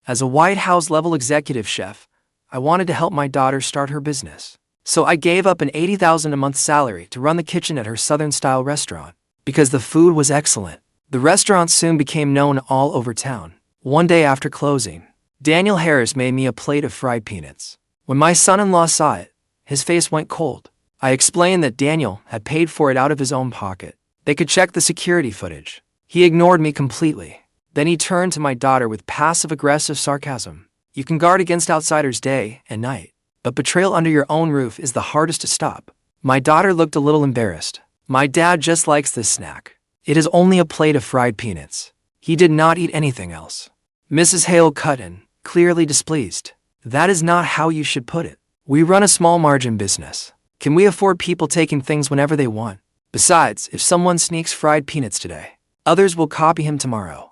As a White House-level executive chef, I wanted to help my daughter start her business. So I gave up an $80,000 a month salary to run the kitchen at her Southern-style restaurant. Because the food was excellent, the restaurant soon became known all over town. One day after closing, Daniel Harris made me a plate of fried peanuts. When my son-in-law saw it, his face went cold. I explained that Daniel had paid for it out of his own pocket. They could check the security footage. He ignored me completely. Then he turned to my daughter with passive-aggressive sarcasm. You can guard against outsiders day and night, but betrayal under your own roof is the hardest to stop. My daughter looked a little embarrassed. My dad just likes this snack. It is only a plate of fried peanuts. He did not eat anything else. Mrs. Hale cut in, clearly displeased. That is not how you should put it. We run a small margin business. Can we afford people taking things whenever they want? Besides, if someone sneaks fried peanuts today, others will copy him tomorrow.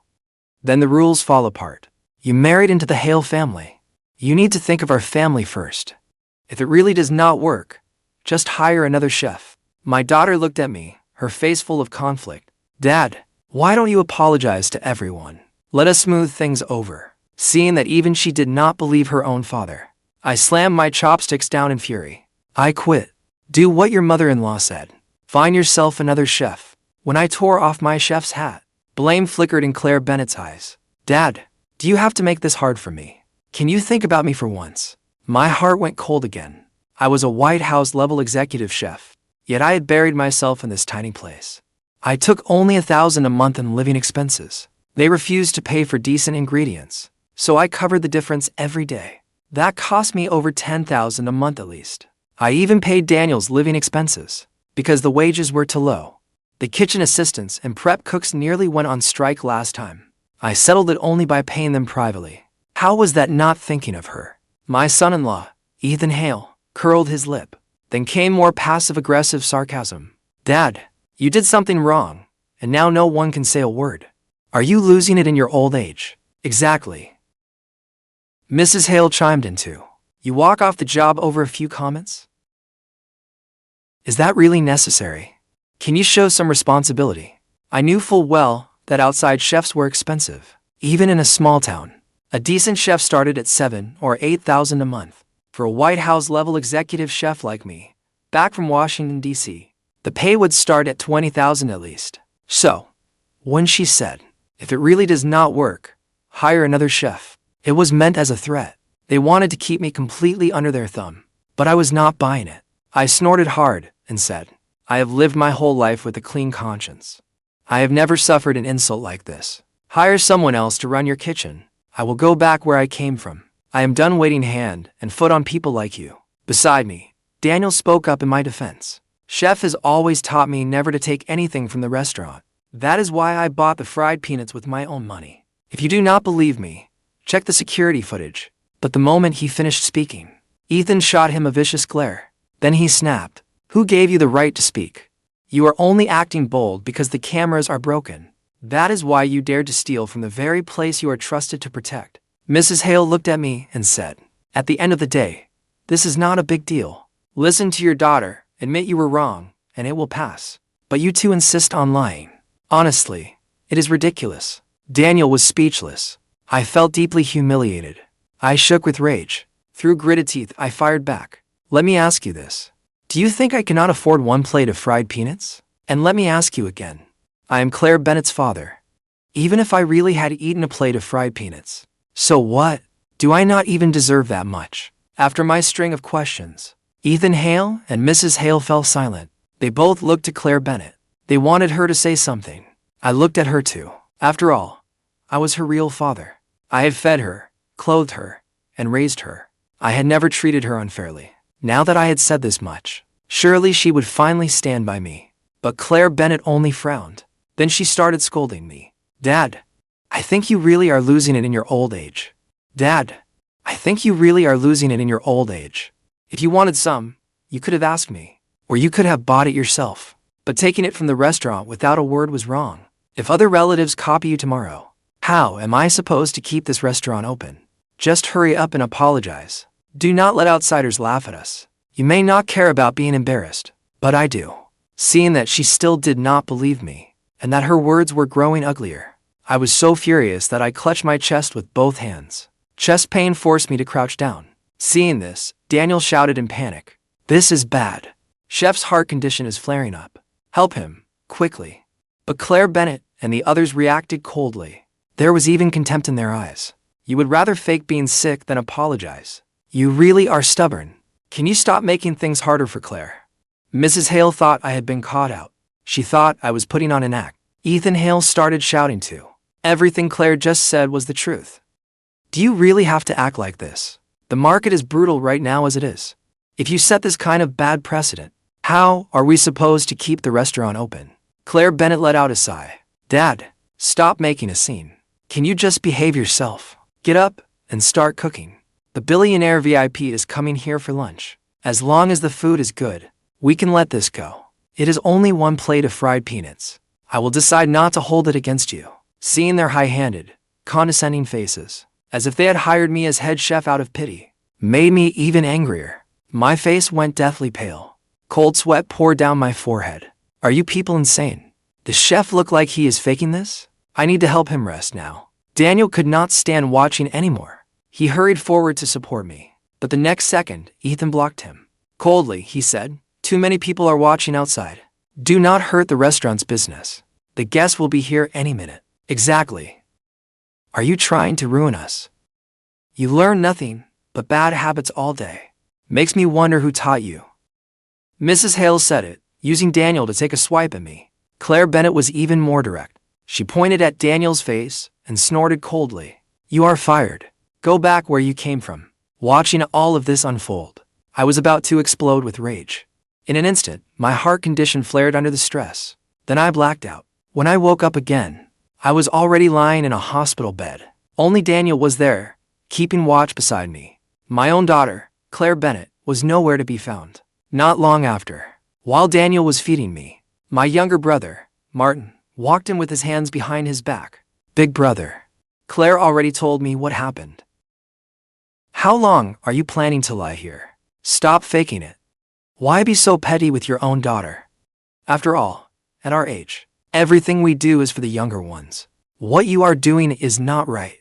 Then the rules fall apart. You married into the Hale family. You need to think of our family first. If it really does not work, just hire another chef. My daughter looked at me, her face full of conflict. Dad, why don't you apologize to everyone? Let us smooth things over. Seeing that even she did not believe her own father, I slammed my chopsticks down in fury. I quit. Do what your mother-in-law said. Find yourself another chef. When I tore off my chef's hat, blame flickered in Claire Bennett's eyes. Dad, do you have to make this hard for me? Can you think about me for once? My heart went cold again. I was a White House-level executive chef, yet I had buried myself in this tiny place. I took only $1,000 a month in living expenses. They refused to pay for decent ingredients, so I covered the difference every day. That cost me over $10,000 a month at least. I even paid Daniel's living expenses, because the wages were too low. The kitchen assistants and prep cooks nearly went on strike last time. I settled it only by paying them privately. How was that not thinking of her? My son-in-law, Ethan Hale, curled his lip. Then came more passive-aggressive sarcasm. Dad, you did something wrong, and now no one can say a word. Are you losing it in your old age? Exactly. Mrs. Hale chimed in too. You walk off the job over a few comments? Is that really necessary? Can you show some responsibility? I knew full well that outside chefs were expensive, even in a small town. A decent chef started at $7,000 or $8,000 a month. For a White House-level executive chef like me, back from Washington, D.C., the pay would start at $20,000 at least. So, when she said, if it really does not work, hire another chef, it was meant as a threat. They wanted to keep me completely under their thumb, but I was not buying it. I snorted hard and said, I have lived my whole life with a clean conscience. I have never suffered an insult like this. Hire someone else to run your kitchen. I will go back where I came from. I am done waiting hand and foot on people like you. Beside me, Daniel spoke up in my defense. Chef has always taught me never to take anything from the restaurant. That is why I bought the fried peanuts with my own money. If you do not believe me, check the security footage. But the moment he finished speaking, Ethan shot him a vicious glare. Then he snapped. Who gave you the right to speak? You are only acting bold because the cameras are broken. That is why you dared to steal from the very place you are trusted to protect. Mrs. Hale looked at me and said, at the end of the day, this is not a big deal. Listen to your daughter, admit you were wrong, and it will pass. But you two insist on lying. Honestly, it is ridiculous. Daniel was speechless. I felt deeply humiliated. I shook with rage. Through gritted teeth, I fired back. Let me ask you this. Do you think I cannot afford one plate of fried peanuts? And let me ask you again. I am Claire Bennett's father. Even if I really had eaten a plate of fried peanuts, so what? Do I not even deserve that much? After my string of questions, Ethan Hale and Mrs. Hale fell silent. They both looked to Claire Bennett. They wanted her to say something. I looked at her too. After all, I was her real father. I had fed her, clothed her, and raised her. I had never treated her unfairly. Now that I had said this much, surely she would finally stand by me. But Claire Bennett only frowned. Then she started scolding me. Dad, I think you really are losing it in your old age. Dad, I think you really are losing it in your old age. If you wanted some, you could have asked me, or you could have bought it yourself. But taking it from the restaurant without a word was wrong. If other relatives copy you tomorrow, how am I supposed to keep this restaurant open? Just hurry up and apologize. Do not let outsiders laugh at us. You may not care about being embarrassed, but I do. Seeing that she still did not believe me, and that her words were growing uglier, I was so furious that I clutched my chest with both hands. Chest pain forced me to crouch down. Seeing this, Daniel shouted in panic. This is bad. Chef's heart condition is flaring up. Help him, quickly. But Claire, Bennett, and the others reacted coldly. There was even contempt in their eyes. You would rather fake being sick than apologize. You really are stubborn. Can you stop making things harder for Claire? Mrs. Hale thought I had been caught out. She thought I was putting on an act. Ethan Hale started shouting too. Everything Claire just said was the truth. Do you really have to act like this? The market is brutal right now as it is. If you set this kind of bad precedent, how are we supposed to keep the restaurant open? Claire Bennett let out a sigh. Dad, stop making a scene. Can you just behave yourself? Get up and start cooking. The billionaire VIP is coming here for lunch. As long as the food is good, we can let this go. It is only one plate of fried peanuts. I will decide not to hold it against you. Seeing their high-handed, condescending faces, as if they had hired me as head chef out of pity, made me even angrier. My face went deathly pale. Cold sweat poured down my forehead. Are you people insane? Does chef look like he is faking this? I need to help him rest now. Daniel could not stand watching anymore. He hurried forward to support me, but the next second, Ethan blocked him. Coldly, he said, too many people are watching outside. Do not hurt the restaurant's business. The guests will be here any minute. Exactly. Are you trying to ruin us? You learn nothing but bad habits all day. Makes me wonder who taught you. Mrs. Hale said it, using Daniel to take a swipe at me. Claire Bennett was even more direct. She pointed at Daniel's face and snorted coldly. You are fired. Go back where you came from. Watching all of this unfold, I was about to explode with rage. In an instant, my heart condition flared under the stress. Then I blacked out. When I woke up again, I was already lying in a hospital bed. Only Daniel was there, keeping watch beside me. My own daughter, Claire Bennett, was nowhere to be found. Not long after, while Daniel was feeding me, my younger brother, Martin, walked in with his hands behind his back. Big brother, Claire already told me what happened. How long are you planning to lie here? Stop faking it. Why be so petty with your own daughter? After all, at our age, everything we do is for the younger ones. What you are doing is not right.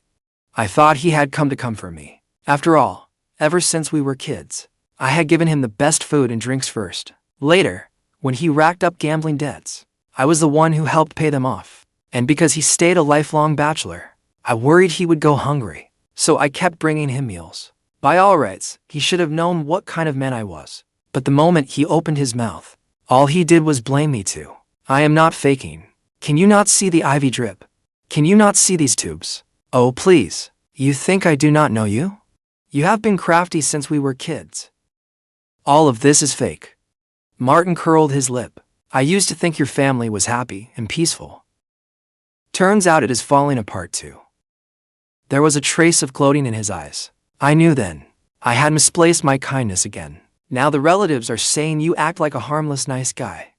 I thought he had come to comfort me. After all, ever since we were kids, I had given him the best food and drinks first. Later, when he racked up gambling debts, I was the one who helped pay them off. And because he stayed a lifelong bachelor, I worried he would go hungry. So I kept bringing him meals. By all rights, he should have known what kind of man I was. But the moment he opened his mouth, all he did was blame me too. I am not faking. Can you not see the IV drip? Can you not see these tubes? Oh please, you think I do not know you? You have been crafty since we were kids. All of this is fake. Martin curled his lip. I used to think your family was happy and peaceful. Turns out it is falling apart too. There was a trace of gloating in his eyes. I knew then. I had misplaced my kindness again. Now the relatives are saying you act like a harmless nice guy,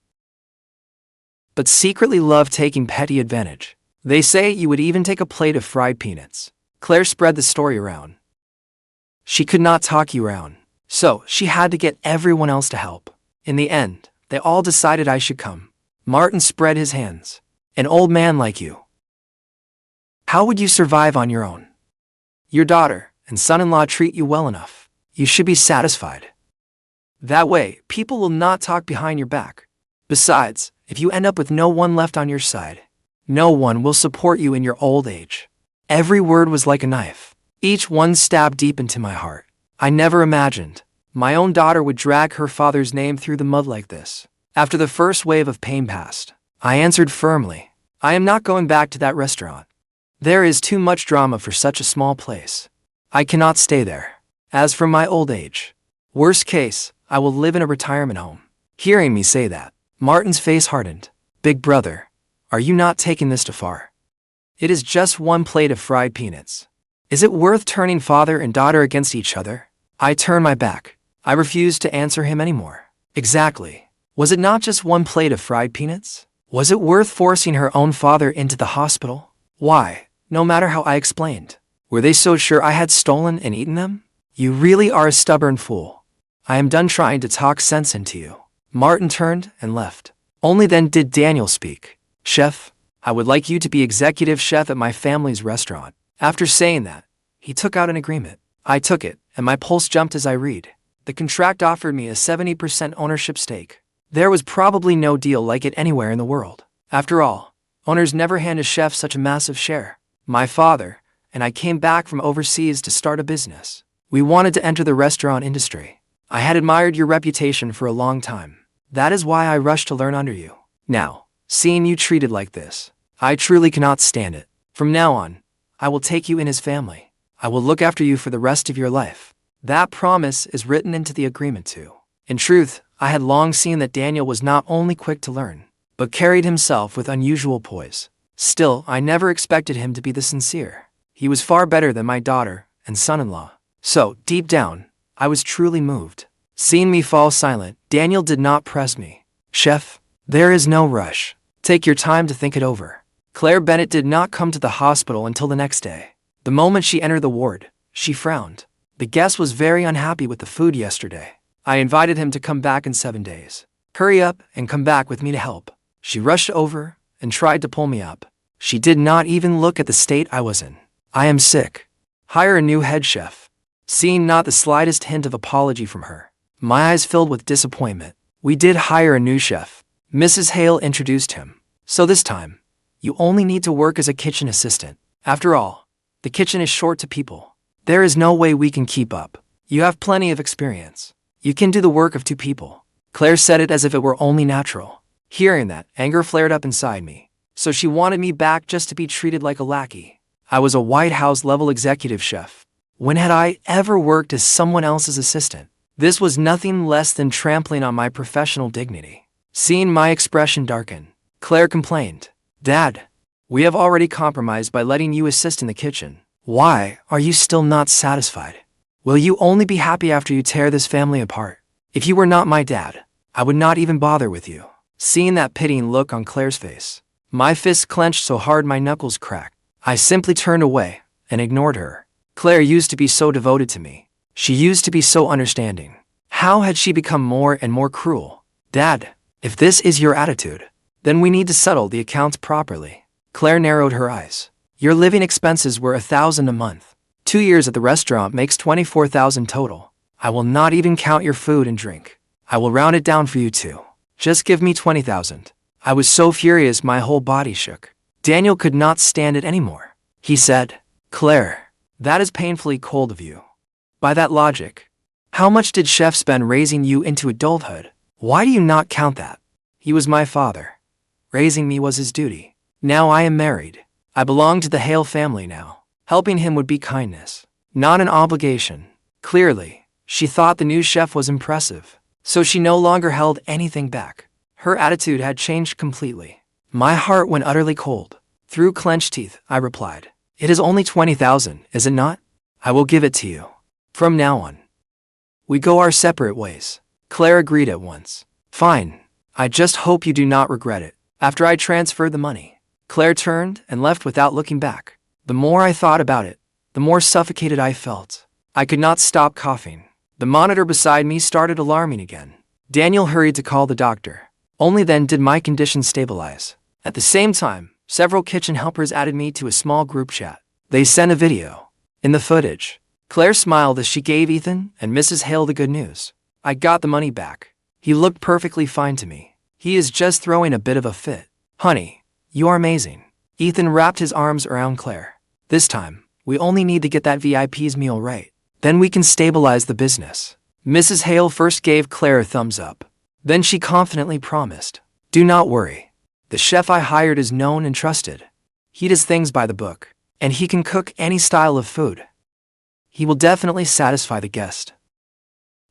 but secretly love taking petty advantage. They say you would even take a plate of fried peanuts. Claire spread the story around. She could not talk you around, so she had to get everyone else to help. In the end, they all decided I should come. Martin spread his hands. An old man like you. How would you survive on your own? Your daughter and son-in-law treat you well enough. You should be satisfied. That way, people will not talk behind your back. Besides, if you end up with no one left on your side, no one will support you in your old age. Every word was like a knife. Each one stabbed deep into my heart. I never imagined my own daughter would drag her father's name through the mud like this. After the first wave of pain passed, I answered firmly, I am not going back to that restaurant. There is too much drama for such a small place. I cannot stay there. As for my old age, worst case, I will live in a retirement home. Hearing me say that, Martin's face hardened. Big brother, are you not taking this too far? It is just one plate of fried peanuts. Is it worth turning father and daughter against each other? I turned my back. I refused to answer him anymore. Exactly. Was it not just one plate of fried peanuts? Was it worth forcing her own father into the hospital? Why, no matter how I explained, were they so sure I had stolen and eaten them? You really are a stubborn fool. I am done trying to talk sense into you. Martin turned and left. Only then did Daniel speak. Chef, I would like you to be executive chef at my family's restaurant. After saying that, He took out an agreement. I took it, and my pulse jumped as I read. The contract offered me a 70% ownership stake. There was probably no deal like it anywhere in the world. After all, owners never hand a chef such a massive share. My father and I came back from overseas to start a business. We wanted to enter the restaurant industry. I had admired your reputation for a long time. That is why I rushed to learn under you. Now, seeing you treated like this, I truly cannot stand it. From now on, I will take you in as family. I will look after you for the rest of your life. That promise is written into the agreement too. In truth, I had long seen that Daniel was not only quick to learn, but carried himself with unusual poise. Still, I never expected him to be this sincere. He was far better than my daughter and son-in-law. So, deep down, I was truly moved. Seeing me fall silent, Daniel did not press me. Chef, there is no rush. Take your time to think it over. Claire Bennett did not come to the hospital until the next day. The moment she entered the ward, she frowned. The guest was very unhappy with the food yesterday. I invited him to come back in 7 days. Hurry up and come back with me to help. She rushed over and tried to pull me up. She did not even look at the state I was in. I am sick. Hire a new head chef. Seeing not the slightest hint of apology from her, my eyes filled with disappointment. We did hire a new chef. Mrs. Hale introduced him. So this time, you only need to work as a kitchen assistant. After all, the kitchen is short to people. There is no way we can keep up. You have plenty of experience. You can do the work of 2 people. Claire said it as if it were only natural. Hearing that, anger flared up inside me. So she wanted me back just to be treated like a lackey. I was a White House-level executive chef. When had I ever worked as someone else's assistant? This was nothing less than trampling on my professional dignity. Seeing my expression darken, Claire complained, Dad, we have already compromised by letting you assist in the kitchen. Why are you still not satisfied? Will you only be happy after you tear this family apart? If you were not my dad, I would not even bother with you. Seeing that pitying look on Claire's face, my fists clenched so hard my knuckles cracked. I simply turned away and ignored her. Claire used to be so devoted to me. She used to be so understanding. How had she become more and more cruel? Dad, if this is your attitude, then we need to settle the accounts properly. Claire narrowed her eyes. Your living expenses were $1,000 a month. 2 years at the restaurant makes $24,000 total. I will not even count your food and drink. I will round it down for you too. Just give me $20,000. I was so furious my whole body shook. Daniel could not stand it anymore. He said, Claire, that is painfully cold of you. By that logic, how much did Chef spend raising you into adulthood? Why do you not count that? He was my father. Raising me was his duty. Now I am married. I belong to the Hale family now. Helping him would be kindness, not an obligation. Clearly, she thought the new chef was impressive, so she no longer held anything back. Her attitude had changed completely. My heart went utterly cold. Through clenched teeth, I replied, It is only $20,000, is it not? I will give it to you. From now on, we go our separate ways. Claire agreed at once. Fine. I just hope you do not regret it. After I transferred the money, Claire turned and left without looking back. The more I thought about it, the more suffocated I felt. I could not stop coughing. The monitor beside me started alarming again. Daniel hurried to call the doctor. Only then did my condition stabilize. At the same time, several kitchen helpers added me to a small group chat. They sent a video. In the footage, Claire smiled as she gave Ethan and Mrs. Hale the good news. I got the money back. He looked perfectly fine to me. He is just throwing a bit of a fit. Honey, you are amazing. Ethan wrapped his arms around Claire. This time, we only need to get that VIP's meal right. Then we can stabilize the business. Mrs. Hale first gave Claire a thumbs up. Then she confidently promised, Do not worry. The chef I hired is known and trusted. He does things by the book, and he can cook any style of food. He will definitely satisfy the guest.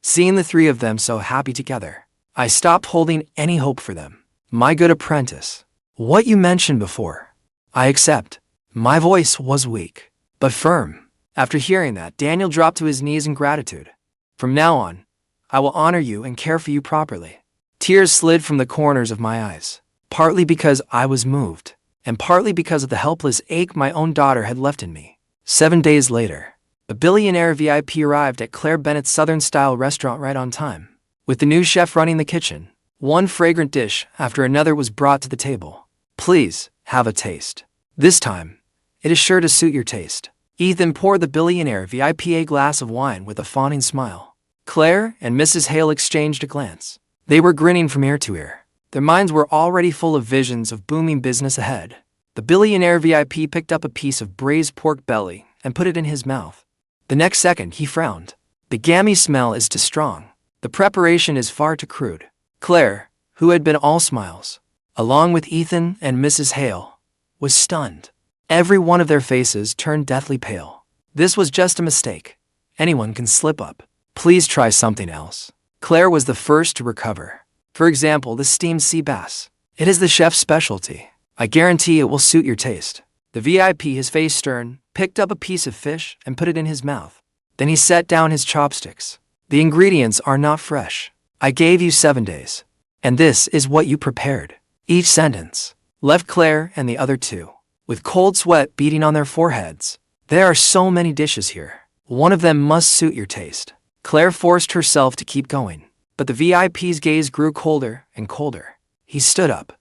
Seeing the 3 of them so happy together, I stopped holding any hope for them. My good apprentice. What you mentioned before, I accept. My voice was weak, but firm. After hearing that, Daniel dropped to his knees in gratitude. From now on, I will honor you and care for you properly. Tears slid from the corners of my eyes, partly because I was moved, and partly because of the helpless ache my own daughter had left in me. 7 days later, a billionaire VIP arrived at Claire Bennett's Southern-style restaurant right on time. With the new chef running the kitchen, one fragrant dish after another was brought to the table. Please, have a taste. This time, it is sure to suit your taste. Ethan poured the billionaire VIP a glass of wine with a fawning smile. Claire and Mrs. Hale exchanged a glance. They were grinning from ear to ear. Their minds were already full of visions of booming business ahead. The billionaire VIP picked up a piece of braised pork belly and put it in his mouth. The next second, he frowned. The gammy smell is too strong. The preparation is far too crude. Claire, who had been all smiles, along with Ethan and Mrs. Hale, was stunned. Every one of their faces turned deathly pale. This was just a mistake. Anyone can slip up. Please try something else. Claire was the first to recover. For example, the steamed sea bass. It is the chef's specialty. I guarantee it will suit your taste. The VIP, his face stern, picked up a piece of fish and put it in his mouth. Then he set down his chopsticks. The ingredients are not fresh. I gave you 7 days. And this is what you prepared. Each sentence left Claire and the other two with cold sweat beating on their foreheads. There are so many dishes here. One of them must suit your taste. Claire forced herself to keep going, but the VIP's gaze grew colder and colder. He stood up.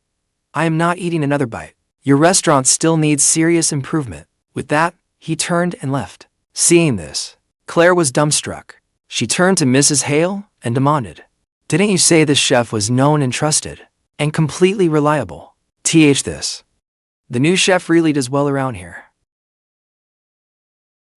I am not eating another bite. Your restaurant still needs serious improvement. With that, he turned and left. Seeing this, Claire was dumbstruck. She turned to Mrs. Hale and demanded, "Didn't you say this chef was known and trusted, and completely reliable?" This. The new chef really does well around here.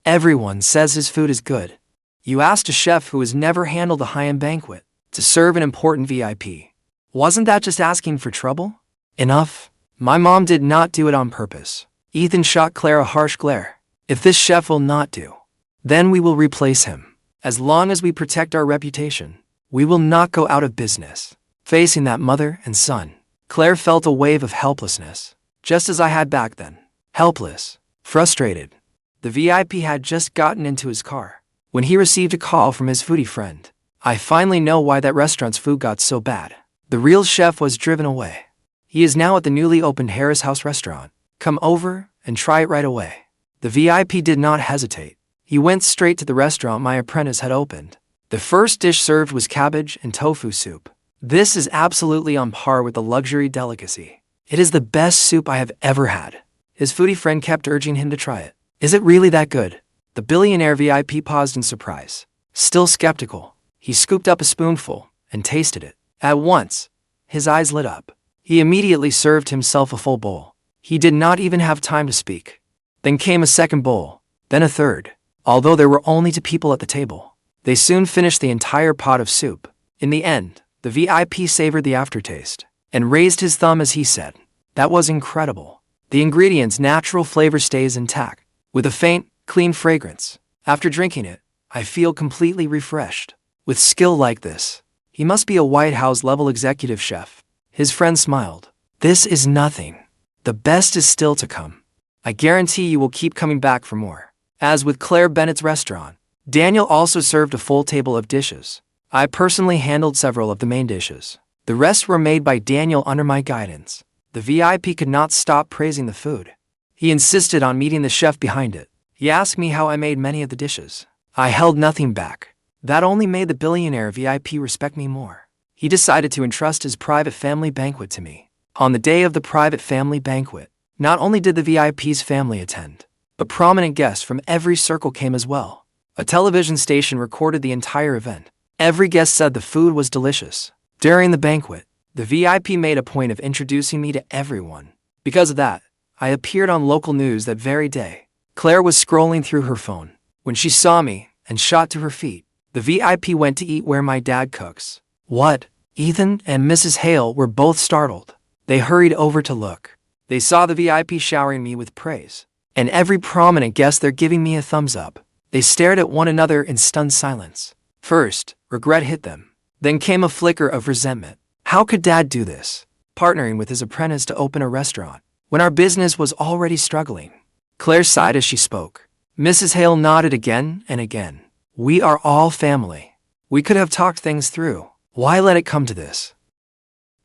Everyone says his food is good. You asked a chef who has never handled a high-end banquet to serve an important VIP. Wasn't that just asking for trouble? Enough. My mom did not do it on purpose. Ethan shot Claire a harsh glare. If this chef will not do, then we will replace him. As long as we protect our reputation, we will not go out of business. Facing that mother and son, Claire felt a wave of helplessness, just as I had back then. Helpless, frustrated. The VIP had just gotten into his car when he received a call from his foodie friend. I finally know why that restaurant's food got so bad. The real chef was driven away. He is now at the newly opened Harris House restaurant. Come over and try it right away. The VIP did not hesitate. He went straight to the restaurant my apprentice had opened. The first dish served was cabbage and tofu soup. This is absolutely on par with the luxury delicacy. It is the best soup I have ever had. His foodie friend kept urging him to try it. Is it really that good? The billionaire VIP paused in surprise. Still skeptical, he scooped up a spoonful and tasted it. At once, his eyes lit up. He immediately served himself a full bowl. He did not even have time to speak. Then came a second bowl, then a third. Although there were only 2 people at the table, they soon finished the entire pot of soup. In the end, the VIP savored the aftertaste and raised his thumb as he said, "That was incredible. The ingredients' natural flavor stays intact, with a faint, clean fragrance. After drinking it, I feel completely refreshed." With skill like this, he must be a White House-level executive chef. His friend smiled. "This is nothing. The best is still to come. I guarantee you will keep coming back for more." As with Claire Bennett's restaurant, Daniel also served a full table of dishes. I personally handled several of the main dishes. The rest were made by Daniel under my guidance. The VIP could not stop praising the food. He insisted on meeting the chef behind it. He asked me how I made many of the dishes. I held nothing back. That only made the billionaire VIP respect me more. He decided to entrust his private family banquet to me. On the day of the private family banquet, not only did the VIP's family attend, but prominent guests from every circle came as well. A television station recorded the entire event. Every guest said the food was delicious. During the banquet, the VIP made a point of introducing me to everyone. Because of that, I appeared on local news that very day. Claire was scrolling through her phone when she saw me and shot to her feet. The VIP went to eat where my dad cooks. What? Ethan and Mrs. Hale were both startled. They hurried over to look. They saw the VIP showering me with praise, and every prominent guest there giving me a thumbs up. They stared at one another in stunned silence. First, regret hit them. Then came a flicker of resentment. How could Dad do this? Partnering with his apprentice to open a restaurant, when our business was already struggling. Claire sighed as she spoke. Mrs. Hale nodded again and again. We are all family. We could have talked things through. Why let it come to this?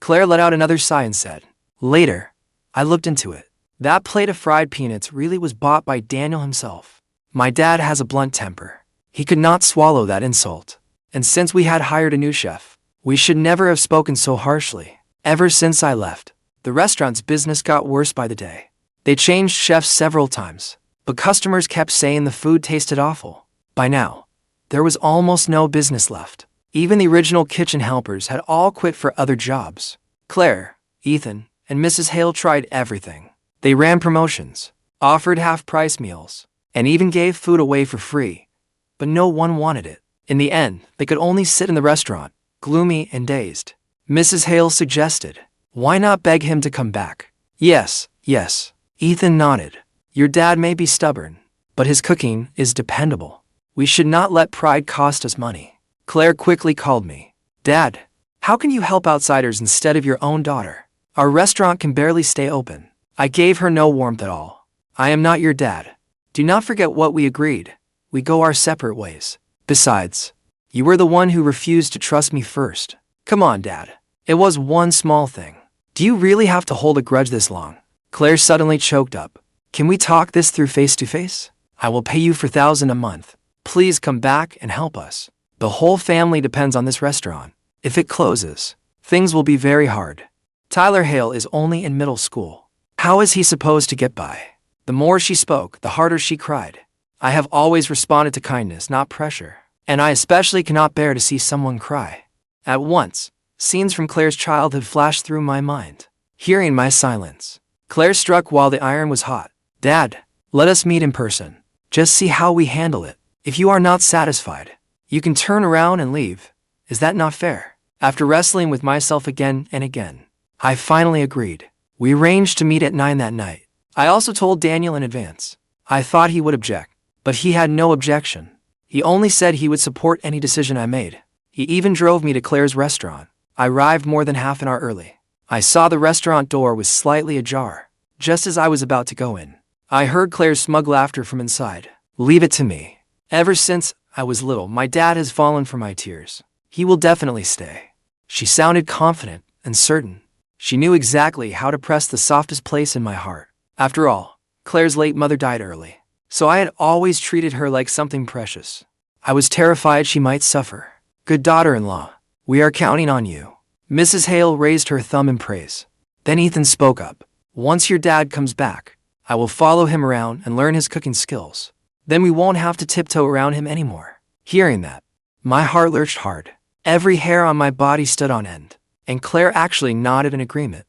Claire let out another sigh and said, "Later, I looked into it. That plate of fried peanuts really was bought by Daniel himself. My dad has a blunt temper. He could not swallow that insult. And since we had hired a new chef, we should never have spoken so harshly. Ever since I left, the restaurant's business got worse by the day. They changed chefs several times. but customers kept saying the food tasted awful. By now, there was almost no business left. Even the original kitchen helpers had all quit for other jobs. Claire, Ethan, and Mrs. Hale tried everything. They ran promotions, offered half-price meals, and even gave food away for free. But no one wanted it. In the end, they could only sit in the restaurant, gloomy and dazed. Mrs. Hale suggested, "Why not beg him to come back?" Yes. Ethan nodded. "Your dad may be stubborn, but his cooking is dependable. We should not let pride cost us money." Claire quickly called me. "Dad, how can you help outsiders instead of your own daughter? Our restaurant can barely stay open." I gave her no warmth at all. "I am not your dad. Do not forget what we agreed. We go our separate ways. Besides, you were the one who refused to trust me first. Come on, Dad. It was one small thing. Do you really have to hold a grudge this long?" Claire suddenly choked up. "Can we talk this through face to face? I will pay you $4,000 a month. Please come back and help us. The whole family depends on this restaurant. If it closes, things will be very hard." Tyler Hale is only in middle school. How is he supposed to get by? The more she spoke, the harder she cried. I have always responded to kindness, not pressure, and I especially cannot bear to see someone cry. At once, scenes from Claire's childhood flashed through my mind. Hearing my silence, Claire struck while the iron was hot. "Dad, let us meet in person. Just see how we handle it. If you are not satisfied, you can turn around and leave. Is that not fair?" After wrestling with myself again and again, I finally agreed. We arranged to meet at 9 that night. I also told Daniel in advance. I thought he would object, but he had no objection. He only said he would support any decision I made. He even drove me to Claire's restaurant. I arrived more than half an hour early. I saw the restaurant door was slightly ajar. Just as I was about to go in, I heard Claire's smug laughter from inside. "Leave it to me. Ever since I was little, my dad has fallen for my tears. He will definitely stay." She sounded confident and certain. She knew exactly how to press the softest place in my heart. After all, Claire's late mother died early, so I had always treated her like something precious. I was terrified she might suffer. "Good daughter-in-law, we are counting on you." Mrs. Hale raised her thumb in praise. Then Ethan spoke up. "Once your dad comes back, I will follow him around and learn his cooking skills. Then we won't have to tiptoe around him anymore." Hearing that, my heart lurched hard. Every hair on my body stood on end, and Claire actually nodded in agreement.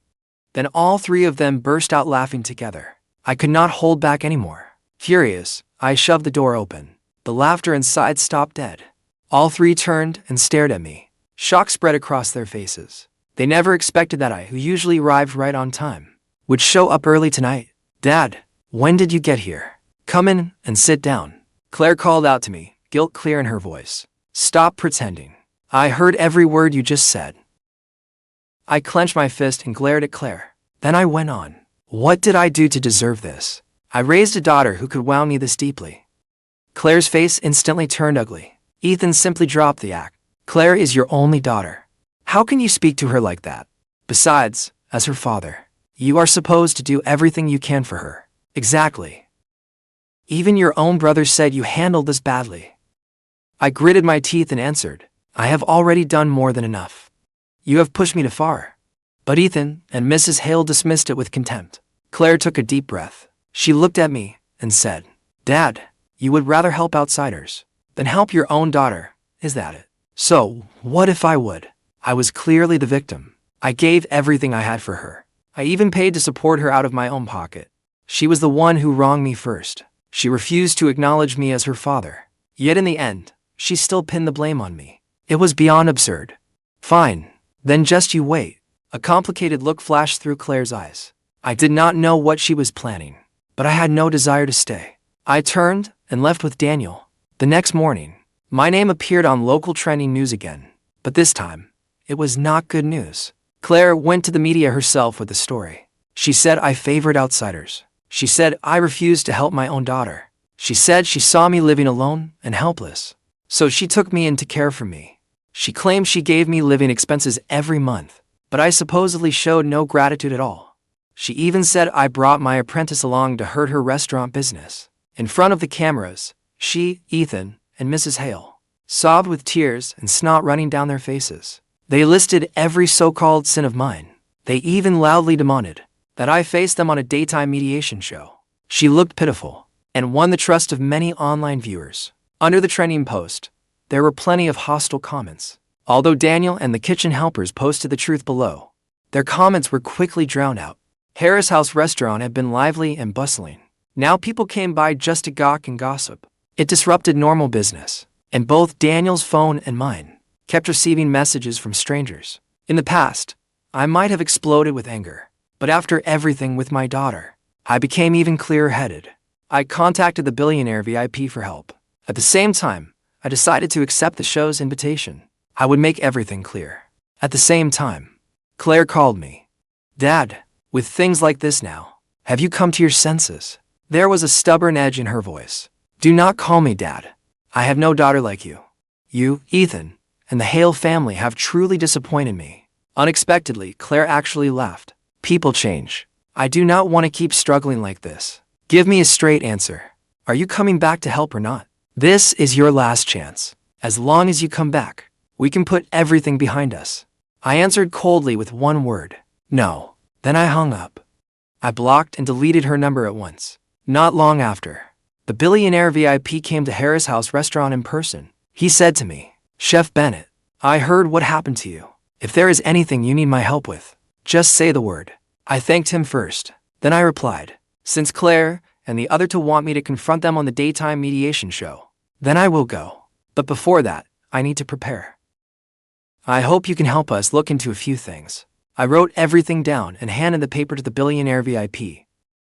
Then all three of them burst out laughing together. I could not hold back anymore. Furious, I shoved the door open. The laughter inside stopped dead. All three turned and stared at me. Shock spread across their faces. They never expected that I, who usually arrived right on time, would show up early tonight. "Dad, when did you get here? Come in and sit down." Claire called out to me, guilt clear in her voice. "Stop pretending. I heard every word you just said." I clenched my fist and glared at Claire. Then I went on. "What did I do to deserve this? I raised a daughter who could wound me this deeply." Claire's face instantly turned ugly. Ethan simply dropped the act. "Claire is your only daughter. How can you speak to her like that? Besides, as her father, you are supposed to do everything you can for her." "Exactly. Even your own brother said you handled this badly." I gritted my teeth and answered, "I have already done more than enough. You have pushed me too far." But Ethan and Mrs. Hale dismissed it with contempt. Claire took a deep breath. She looked at me and said, "Dad, you would rather help outsiders than help your own daughter, is that it?" "So, what if I would?" I was clearly the victim. I gave everything I had for her. I even paid to support her out of my own pocket. She was the one who wronged me first. She refused to acknowledge me as her father. Yet in the end, she still pinned the blame on me. It was beyond absurd. "Fine, then just you wait." A complicated look flashed through Claire's eyes. I did not know what she was planning, but I had no desire to stay. I turned and left with Daniel. The next morning, my name appeared on local trending news again, but this time, it was not good news. Claire went to the media herself with the story. She said I favored outsiders. She said I refused to help my own daughter. She said she saw me living alone and helpless, so she took me in to care for me. She claimed she gave me living expenses every month, but I supposedly showed no gratitude at all. She even said I brought my apprentice along to hurt her restaurant business. In front of the cameras, she, Ethan, and Mrs. Hale sobbed with tears and snot running down their faces. They listed every so-called sin of mine. They even loudly demanded that I face them on a daytime mediation show. She looked pitiful. and won the trust of many online viewers. Under the trending post, there were plenty of hostile comments. Although Daniel and the kitchen helpers posted the truth below, their comments were quickly drowned out. Harris House Restaurant had been lively and bustling. Now people came by just to gawk and gossip. It disrupted normal business, and both Daniel's phone and mine kept receiving messages from strangers. In the past, I might have exploded with anger, but after everything with my daughter, I became even clearer-headed. I contacted the billionaire VIP for help. At the same time, I decided to accept the show's invitation. I would make everything clear. At the same time, Claire called me. Dad, with things like this now, have you come to your senses? There was a stubborn edge in her voice. Do not call me Dad. I have no daughter like you. You, Ethan, and the Hale family have truly disappointed me. Unexpectedly, Claire actually laughed. People change. I do not want to keep struggling like this. Give me a straight answer. Are you coming back to help or not? This is your last chance. As long as you come back, we can put everything behind us. I answered coldly with one word. No. Then I hung up. I blocked and deleted her number at once. Not long after, the billionaire VIP came to Harris House Restaurant in person. He said to me, Chef Bennett, I heard what happened to you. If there is anything you need my help with, just say the word. I thanked him first. Then I replied, since Claire and the other two want me to confront them on the daytime mediation show, then I will go. But before that, I need to prepare. I hope you can help us look into a few things. I wrote everything down and handed the paper to the billionaire VIP.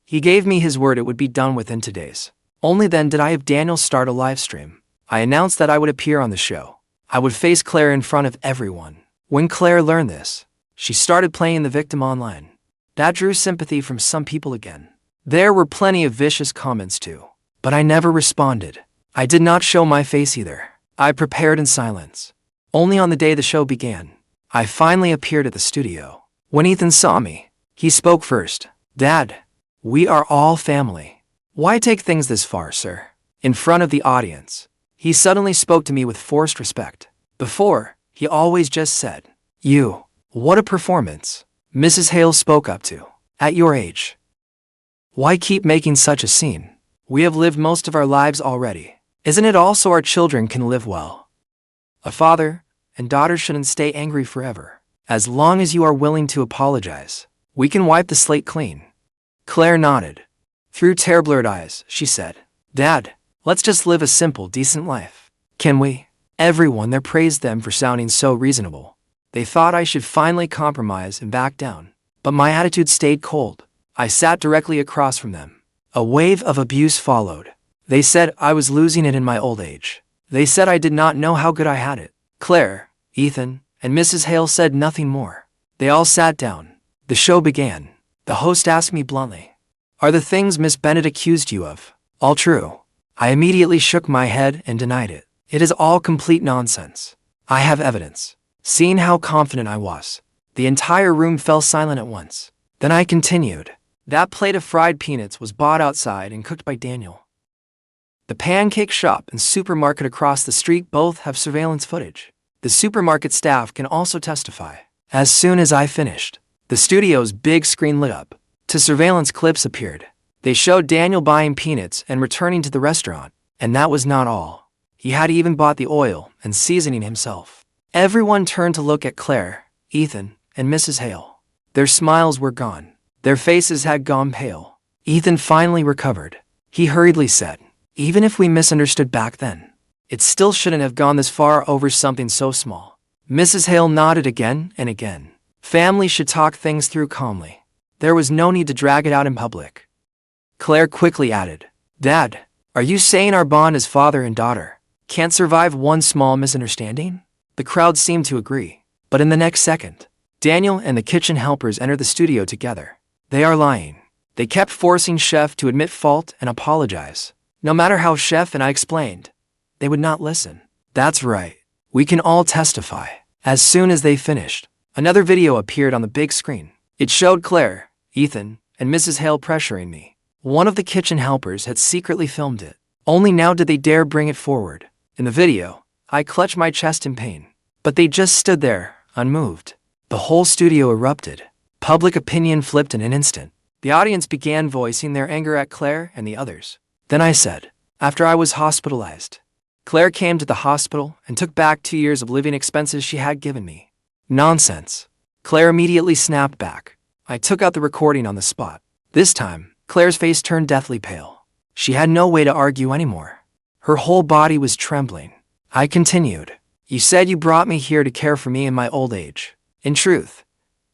He gave me his word it would be done within 2 days. Only then did I have Daniel start a live stream. I announced that I would appear on the show. I would face Claire in front of everyone. When Claire learned this, she started playing the victim online. That drew sympathy from some people again. There were plenty of vicious comments too, but I never responded. I did not show my face either. I prepared in silence. Only on the day the show began, I finally appeared at the studio. When Ethan saw me, he spoke first. Dad, we are all family. Why take things this far, sir? In front of the audience, he suddenly spoke to me with forced respect. Before, he always just said, You, what a performance. Mrs. Hale spoke up to. At your age. Why keep making such a scene? We have lived most of our lives already. Isn't it all so our children can live well? A father and daughter shouldn't stay angry forever. As long as you are willing to apologize, we can wipe the slate clean. Claire nodded. Through tear-blurred eyes, she said, Dad, let's just live a simple, decent life. Can we? Everyone there praised them for sounding so reasonable. They thought I should finally compromise and back down. But my attitude stayed cold. I sat directly across from them. A wave of abuse followed. They said I was losing it in my old age. They said I did not know how good I had it. Claire, Ethan, and Mrs. Hale said nothing more. They all sat down. The show began. The host asked me bluntly, Are the things Miss Bennett accused you of all true? I immediately shook my head and denied it. It is all complete nonsense. I have evidence. Seeing how confident I was, the entire room fell silent at once. Then I continued. That plate of fried peanuts was bought outside and cooked by Daniel. The pancake shop and supermarket across the street both have surveillance footage. The supermarket staff can also testify. As soon as I finished, the studio's big screen lit up. 2 surveillance clips appeared. They showed Daniel buying peanuts and returning to the restaurant. And that was not all. He had even bought the oil and seasoning himself. Everyone turned to look at Claire, Ethan, and Mrs. Hale. Their smiles were gone. Their faces had gone pale. Ethan finally recovered. He hurriedly said, Even if we misunderstood back then, it still shouldn't have gone this far over something so small. Mrs. Hale nodded again and again. Family should talk things through calmly. There was no need to drag it out in public. Claire quickly added, Dad, are you saying our bond as father and daughter can't survive one small misunderstanding? The crowd seemed to agree. But in the next second, Daniel and the kitchen helpers entered the studio together. They are lying. They kept forcing Chef to admit fault and apologize. No matter how Chef and I explained, they would not listen. That's right. We can all testify. As soon as they finished, another video appeared on the big screen. It showed Claire, Ethan, and Mrs. Hale pressuring me. One of the kitchen helpers had secretly filmed it. Only now did they dare bring it forward. In the video, I clutched my chest in pain. But they just stood there, unmoved. The whole studio erupted. Public opinion flipped in an instant. The audience began voicing their anger at Claire and the others. Then I said, after I was hospitalized. Claire came to the hospital and took back 2 years of living expenses she had given me. Nonsense. Claire immediately snapped back. I took out the recording on the spot. This time, Claire's face turned deathly pale. She had no way to argue anymore. Her whole body was trembling. I continued. You said you brought me here to care for me in my old age. In truth,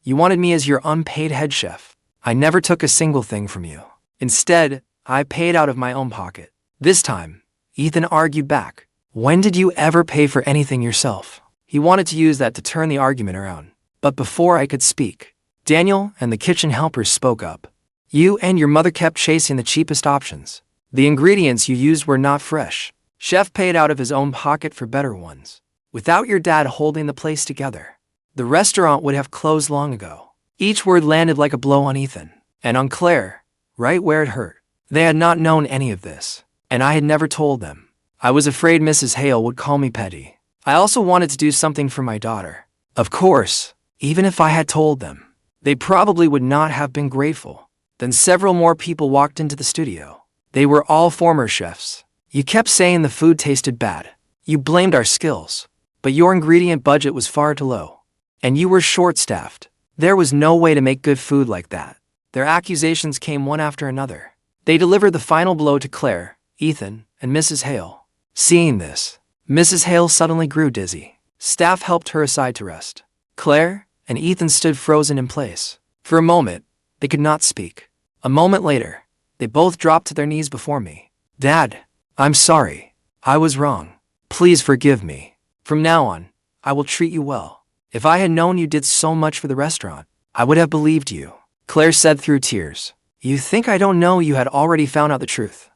you wanted me as your unpaid head chef. I never took a single thing from you. Instead, I paid out of my own pocket. This time, Ethan argued back. When did you ever pay for anything yourself? He wanted to use that to turn the argument around. But before I could speak, Daniel and the kitchen helpers spoke up. You and your mother kept chasing the cheapest options. The ingredients you used were not fresh. Chef paid out of his own pocket for better ones. Without your dad holding the place together, the restaurant would have closed long ago. Each word landed like a blow on Ethan, and on Claire, right where it hurt. They had not known any of this, and I had never told them. I was afraid Mrs. Hale would call me petty. I also wanted to do something for my daughter. Of course, even if I had told them, they probably would not have been grateful. Then several more people walked into the studio. They were all former chefs. You kept saying the food tasted bad. You blamed our skills. But your ingredient budget was far too low. And you were short-staffed. There was no way to make good food like that. Their accusations came one after another. They delivered the final blow to Claire, Ethan, and Mrs. Hale. Seeing this, Mrs. Hale suddenly grew dizzy. Staff helped her aside to rest. Claire and Ethan stood frozen in place. For a moment, they could not speak. A moment later, they both dropped to their knees before me. Dad, I'm sorry. I was wrong. Please forgive me. From now on, I will treat you well. If I had known you did so much for the restaurant, I would have believed you. Claire said through tears. You think I don't know you had already found out the truth?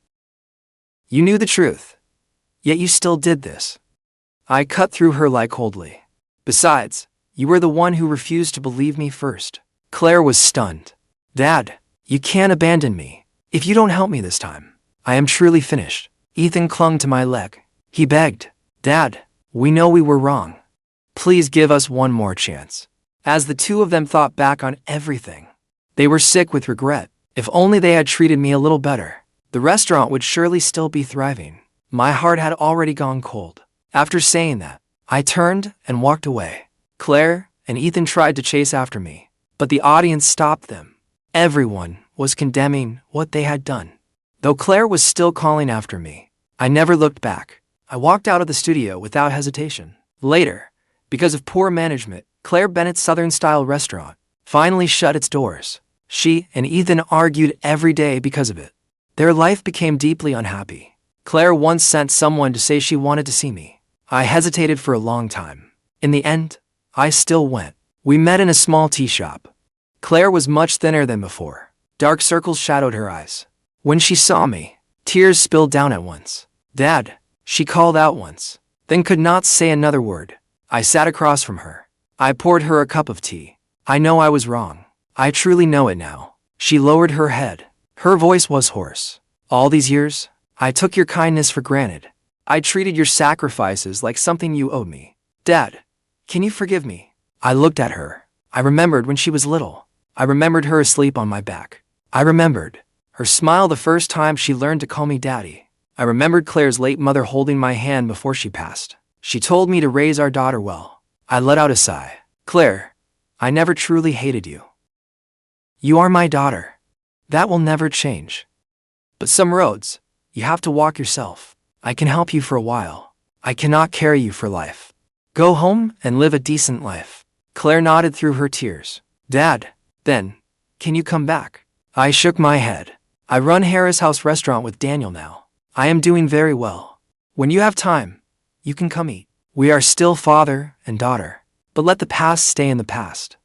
You knew the truth, yet you still did this. I cut through her like coldly. Besides, you were the one who refused to believe me first. Claire was stunned. Dad, you can't abandon me. If you don't help me this time, I am truly finished. Ethan clung to my leg. He begged, Dad, we know we were wrong. Please give us one more chance. As the two of them thought back on everything, they were sick with regret. If only they had treated me a little better, the restaurant would surely still be thriving. My heart had already gone cold. After saying that, I turned and walked away. Claire and Ethan tried to chase after me, but the audience stopped them. Everyone was condemning what they had done. Though Claire was still calling after me, I never looked back. I walked out of the studio without hesitation. Later, because of poor management, Claire Bennett's Southern-style restaurant finally shut its doors. She and Ethan argued every day because of it. Their life became deeply unhappy. Claire once sent someone to say she wanted to see me. I hesitated for a long time. In the end, I still went. We met in a small tea shop. Claire was much thinner than before. Dark circles shadowed her eyes. When she saw me, tears spilled down at once. Dad, she called out once, then could not say another word. I sat across from her. I poured her a cup of tea. I know I was wrong. I truly know it now. She lowered her head. Her voice was hoarse. All these years, I took your kindness for granted. I treated your sacrifices like something you owed me. Dad, can you forgive me? I looked at her. I remembered when she was little. I remembered her asleep on my back. I remembered her smile the first time she learned to call me Daddy. I remembered Claire's late mother holding my hand before she passed. She told me to raise our daughter well. I let out a sigh. Claire, I never truly hated you. You are my daughter. That will never change. But some roads, you have to walk yourself. I can help you for a while. I cannot carry you for life. Go home and live a decent life. Claire nodded through her tears. Dad, then, can you come back? I shook my head. I run Harris House Restaurant with Daniel now. I am doing very well. When you have time, you can come eat. We are still father and daughter, but let the past stay in the past.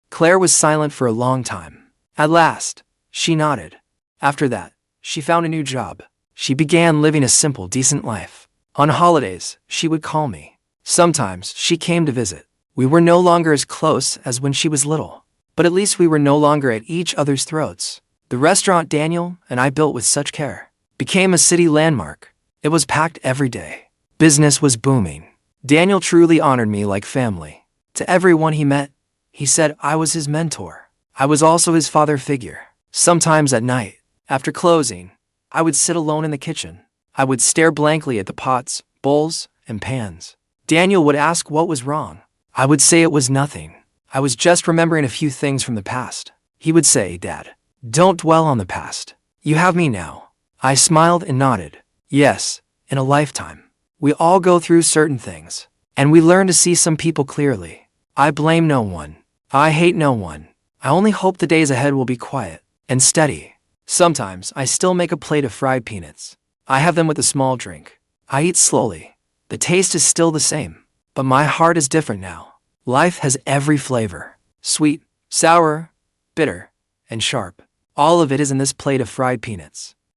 Claire was silent for a long time. At last, she nodded. After that, she found a new job. She began living a simple, decent life. On holidays, she would call me. Sometimes, she came to visit. We were no longer as close as when she was little, but at least we were no longer at each other's throats. The restaurant Daniel and I built with such care became a city landmark. It was packed every day. Business was booming. Daniel truly honored me like family. To everyone he met, he said I was his mentor. I was also his father figure. Sometimes at night, after closing, I would sit alone in the kitchen. I would stare blankly at the pots, bowls, and pans. Daniel would ask what was wrong. I would say it was nothing. I was just remembering a few things from the past. He would say, "Dad, don't dwell on the past. You have me now." I smiled and nodded. Yes, in a lifetime. We all go through certain things, and we learn to see some people clearly. I blame no one. I hate no one. I only hope the days ahead will be quiet and steady. Sometimes I still make a plate of fried peanuts. I have them with a small drink. I eat slowly. The taste is still the same, but my heart is different now. Life has every flavor: sweet, sour, bitter, and sharp. All of it is in this plate of fried peanuts.